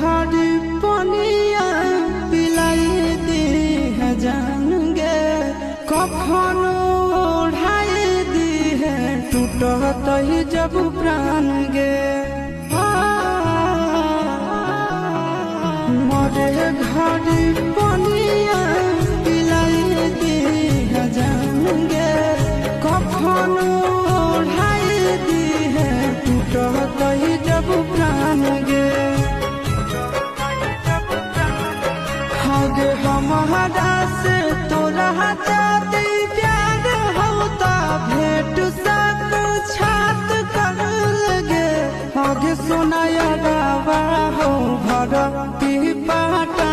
घड़ी पनिया पिलाई दी है जान गे कफन ओढ़ाई दी है टूटत ही जब प्राण गे मरे घड़ी पनिया पिलाई दी है जान गे कफन ओढ़ाई दी है टूटत ही जब प्राण गे हगे हमारा से तोरा जाती प्यार होता भेंट सक छात कर लगे हगे सुनाया बाबा हो भर पी पाट